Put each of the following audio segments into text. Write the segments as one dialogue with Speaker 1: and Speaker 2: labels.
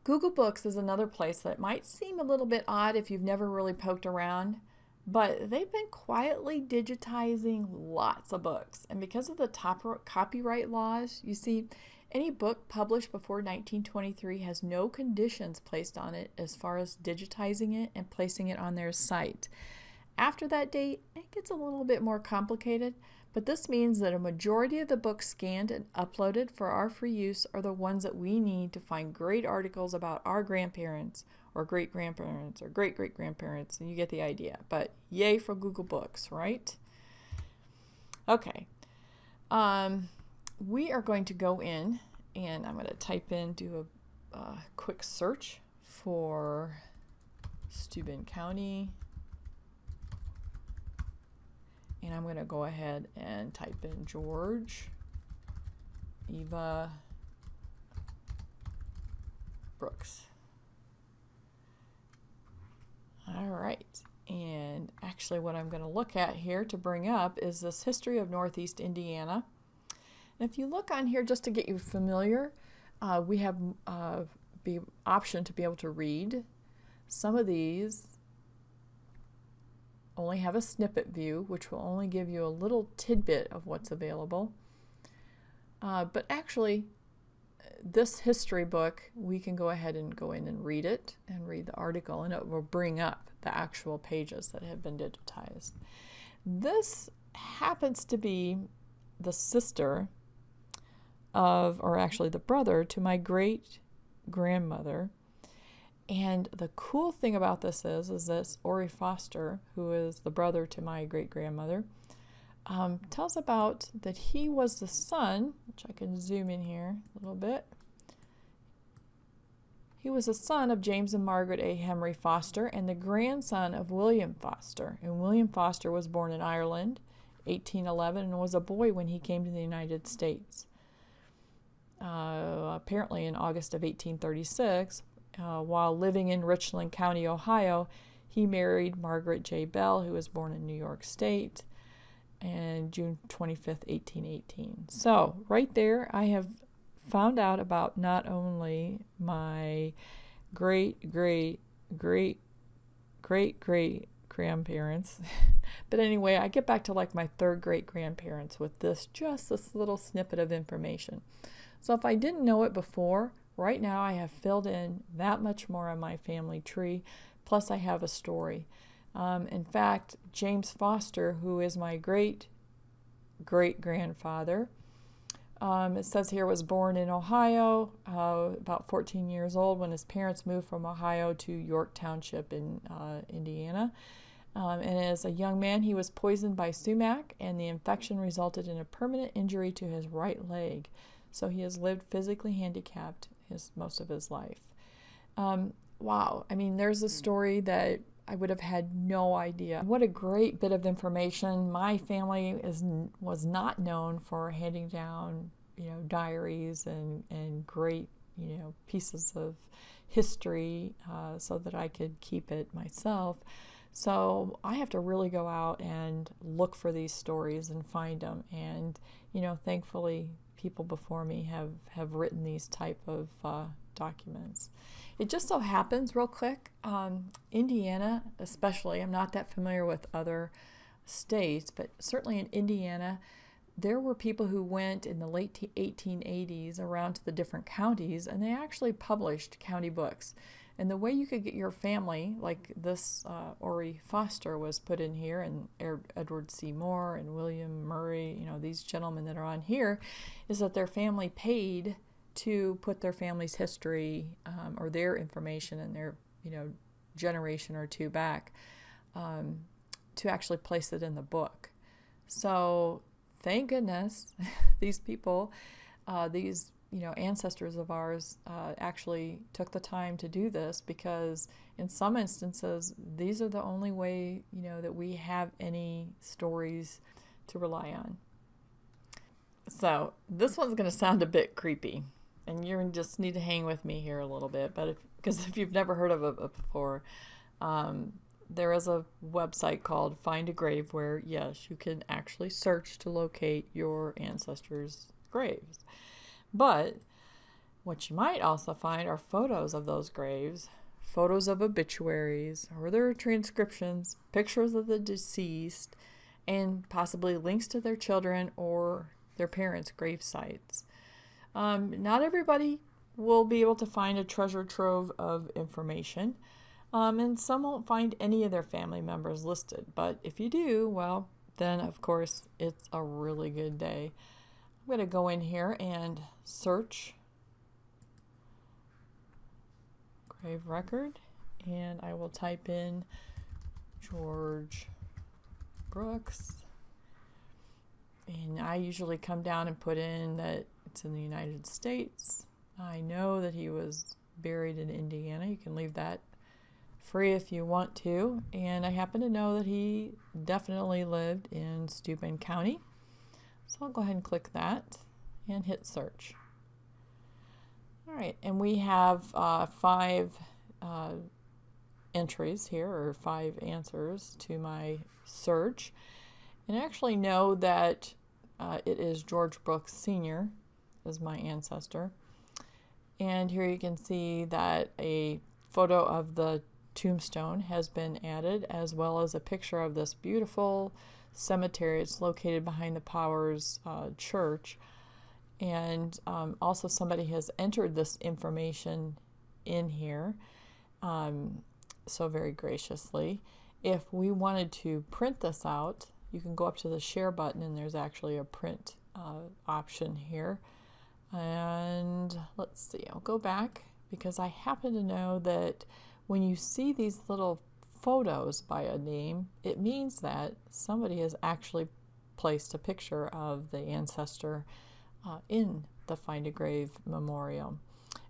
Speaker 1: Google Books is another place that might seem a little bit odd if you've never really poked around, but they've been quietly digitizing lots of books. And because of the top copyright laws, you see, any book published before 1923 has no conditions placed on it as far as digitizing it and placing it on their site. After that date, it gets a little bit more complicated, but this means that a majority of the books scanned and uploaded for our free use are the ones that we need to find great articles about our grandparents or great-grandparents or great-great-grandparents, and you get the idea. But yay for Google Books, right? Okay. We are going to go in, and I'm going to type in, do a quick search for Steuben County. And I'm going to go ahead and type in George, Eva, Brooks. All right. And actually what I'm going to look at here to bring up is this history of Northeast Indiana. And if you look on here, just to get you familiar, we have the option to be able to read. Some of these only have a snippet view, which will only give you a little tidbit of what's available. But actually, this history book, we can go ahead and go in and read it and read the article, and it will bring up the actual pages that have been digitized. This happens to be the sister of, or actually the brother to my great-grandmother. And the cool thing about this is this Ori Foster, who is the brother to my great-grandmother, tells about that he was the son, which I can zoom in here a little bit. He was the son of James and Margaret A. Henry Foster and the grandson of William Foster. And William Foster was born in Ireland, 1811, and was a boy when he came to the United States. Apparently in August of 1836, while living in Richland County, Ohio, he married Margaret J. Bell, who was born in New York State, and June 25th, 1818. So right there, I have found out about not only my great-great-great-great-great-grandparents, but anyway, I get back to like my third great-grandparents with just this little snippet of information. So if I didn't know it before, right now I have filled in that much more on my family tree, plus I have a story. In fact, James Foster, who is my great-great-grandfather, it says here was born in Ohio, about 14 years old when his parents moved from Ohio to York Township in Indiana. And as a young man, he was poisoned by sumac, and the infection resulted in a permanent injury to his right leg. So he has lived physically handicapped most of his life. Wow. I mean, there's a story that I would have had no idea. What a great bit of information. My family was not known for handing down, diaries and great, pieces of history so that I could keep it myself. So I have to really go out and look for these stories and find them. And, thankfully, people before me have written these type of documents. It just so happens, real quick, Indiana especially, I'm not that familiar with other states, but certainly in Indiana, there were people who went in the late 1880s around to the different counties, and they actually published county books. And the way you could get your family, like this Ori Foster was put in here, and Edward C. Moore and William Murray, these gentlemen that are on here, is that their family paid to put their family's history or their information and their, generation or two back to actually place it in the book. So thank goodness these people, these ancestors of ours actually took the time to do this, because in some instances, these are the only way, that we have any stories to rely on. So this one's going to sound a bit creepy, and you just need to hang with me here a little bit, because if you've never heard of it before, there is a website called Find a Grave where, yes, you can actually search to locate your ancestors' graves. But What you might also find are photos of those graves, photos of obituaries or their transcriptions, pictures of the deceased, and possibly links to their children or their parents' grave sites. Not everybody will be able to find a treasure trove of information, and some won't find any of their family members listed. But if you do, well, then of course it's a really good day. I'm going to go in here and search grave record, and I will type in George Brooks, and I usually come down and put in that it's in the United States. I know that he was buried in Indiana. You can leave that free if you want to, and I happen to know that he definitely lived in Steuben County, so I'll go ahead and click that and hit search. All right, and we have 5 entries here, or 5 answers to my search. And I actually know that it is George Brooks Sr. is my ancestor. And here you can see that a photo of the tombstone has been added, as well as a picture of this beautiful cemetery. It's located behind the Powers Church. And also somebody has entered this information in here, so very graciously. If we wanted to print this out, you can go up to the share button, and there's actually a print option here. And let's see, I'll go back, because I happen to know that when you see these little photos by a name, it means that somebody has actually placed a picture of the ancestor in the Find a Grave memorial.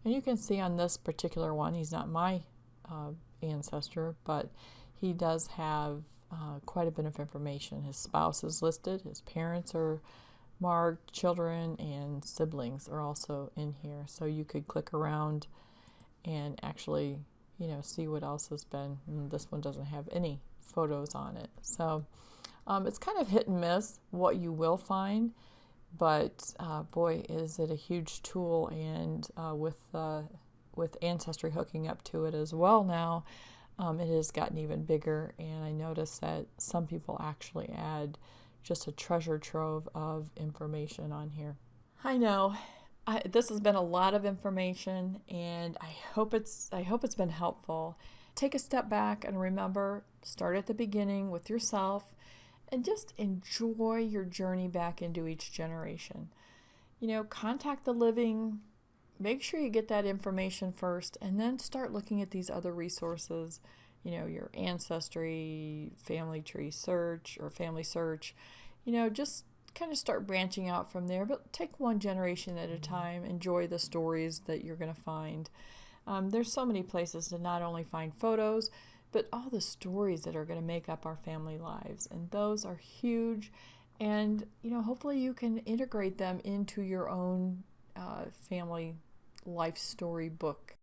Speaker 1: And you can see on this particular one, he's not my ancestor, but he does have quite a bit of information. His spouse is listed, his parents are marked, children and siblings are also in here. So you could click around and actually, see what else has been. And this one doesn't have any photos on it. So it's kind of hit and miss what you will find. But boy, is it a huge tool, and with Ancestry hooking up to it as well now, it has gotten even bigger. And I noticed that some people actually add just a treasure trove of information on here. I know this has been a lot of information, and I hope it's been helpful. Take a step back and remember, start at the beginning with yourself. And just enjoy your journey back into each generation. Contact the living, make sure you get that information first, and then start looking at these other resources, your Ancestry, family tree search, or family search. Just kind of start branching out from there, but take one generation at a time. Enjoy the stories that you're going to find. There's so many places to not only find photos, but all the stories that are going to make up our family lives. And those are huge. And, hopefully you can integrate them into your own family life story book.